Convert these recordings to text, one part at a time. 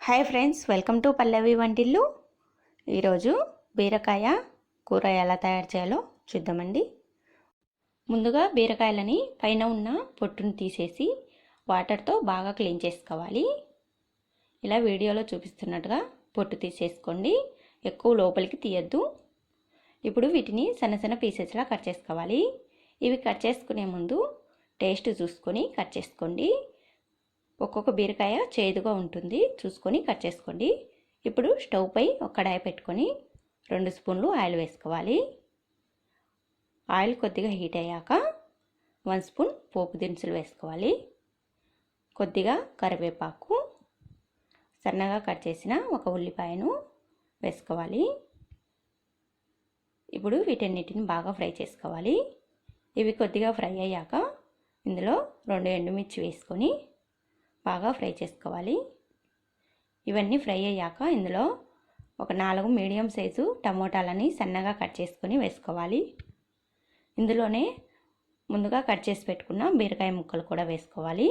Hi friends, welcome to పల్లవి వంటిల్లు. ఈరోజు బీరకాయ కూర ఎలా తయారు చేయాలో చూద్దామండి. ముందుగా బీరకాయలని పైన ఉన్న పొట్టును తీసేసి వాటర్తో బాగా క్లీన్ చేసుకోవాలి. ఇలా వీడియోలో చూపిస్తున్నట్టుగా పొట్టు తీసేసుకోండి, ఎక్కువ లోపలికి తీయద్దు. ఇప్పుడు వీటిని సన్న సన్న పీసెస్లా కట్ చేసుకోవాలి. ఇవి కట్ చేసుకునే ముందు టేస్ట్ చూసుకొని కట్ చేసుకోండి. ఒక్కొక్క బీరకాయ చేదుగా ఉంటుంది, చూసుకొని కట్ చేసుకోండి. ఇప్పుడు స్టవ్ పై ఒక కడాయి పెట్టుకొని 2 స్పూన్లు ఆయిల్ వేసుకోవాలి. ఆయిల్ కొద్దిగా హీట్ అయ్యాక 1 స్పూన్ పోపు దినుసులు వేసుకోవాలి. కొద్దిగా కరివేపాకు, సన్నగా కట్ చేసిన ఒక ఉల్లిపాయను వేసుకోవాలి. ఇప్పుడు వీటన్నిటిని బాగా ఫ్రై చేసుకోవాలి. ఇవి కొద్దిగా ఫ్రై అయ్యాక ఇందులో 2 ఎండుమిర్చి వేసుకొని బాగా ఫ్రై చేసుకోవాలి. ఇవన్నీ ఫ్రై అయ్యాక ఇందులో ఒక 4 మీడియం సైజు టమోటాలని సన్నగా కట్ చేసుకొని వేసుకోవాలి. ఇందులోనే ముందుగా కట్ చేసి పెట్టుకున్న బీరకాయ ముక్కలు కూడా వేసుకోవాలి.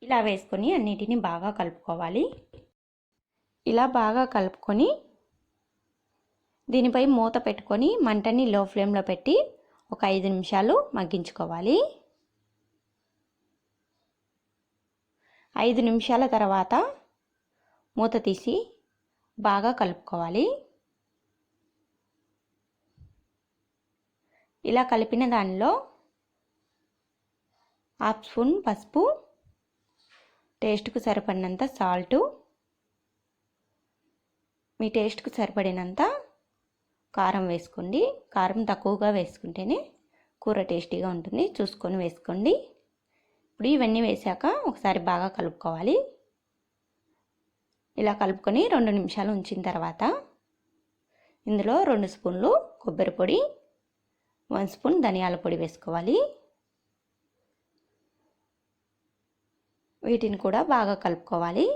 ఇలా వేసుకొని అన్నిటిని బాగా కలుపుకోవాలి. ఇలా బాగా కలుపుకొని దీనిపై మూత పెట్టుకొని మంటని లో ఫ్లేమ్లో పెట్టి ఒక 5 నిమిషాలు మగ్గించుకోవాలి. 5 నిమిషాల తర్వాత మూత తీసి బాగా కలుపుకోవాలి. ఇలా కలిపిన దానిలో 1/2 స్పూన్ పసుపు, టేస్ట్కు సరిపడినంత సాల్టు, మీ టేస్ట్కు సరిపడినంత కారం వేసుకోండి. కారం తక్కువగా వేసుకుంటేనే కూర టేస్టీగా ఉంటుంది, చూసుకొని వేసుకోండి. ఇప్పుడు ఇవన్నీ వేసాక ఒకసారి బాగా కలుపుకోవాలి. ఇలా కలుపుకొని 2 నిమిషాలు ఉంచిన తర్వాత ఇందులో 2 స్పూన్లు కొబ్బరి పొడి, 1 స్పూన్ ధనియాల పొడి వేసుకోవాలి. వీటిని కూడా బాగా కలుపుకోవాలి.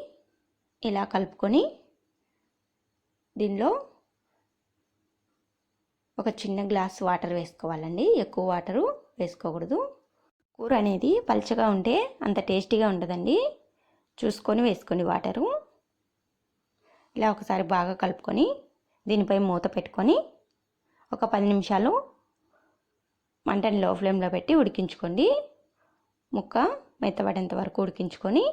ఇలా కలుపుకొని దీనిలో ఒక చిన్న గ్లాస్ వాటర్ వేసుకోవాలండి, ఎక్కువ వాటరు వేసుకోకూడదు. కూర అనేది పల్చగా ఉంటే అంత టేస్టీగా ఉండదండి, చూసుకొని వేసుకోండి వాటరు. ఇలా ఒకసారి బాగా కలుపుకొని దీనిపై మూత పెట్టుకొని ఒక 10 నిమిషాలు మంటని లో ఫ్లేమ్లో పెట్టి ఉడికించుకోండి. ముక్క మెత్తబడేంత వరకు ఉడికించుకొని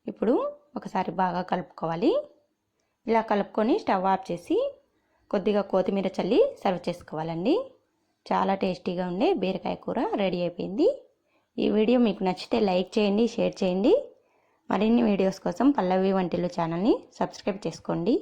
ఇప్పుడు ఒకసారి బాగా కలుపుకోవాలి. ఇలా కలుపుకొని స్టవ్ ఆఫ్ చేసి కొద్దిగా కొత్తిమీర చల్లి సర్వ్ చేసుకోవాలండి. చాలా టేస్టీగా ఉండే బీరకాయ కూర రెడీ అయిపోయింది. ఈ వీడియో మీకు నచ్చితే లైక్ చేయండి, షేర్ చేయండి. మరిన్ని వీడియోస్ కోసం పల్లవి వంటిల్లు ఛానల్ని సబ్స్క్రైబ్ చేసుకోండి.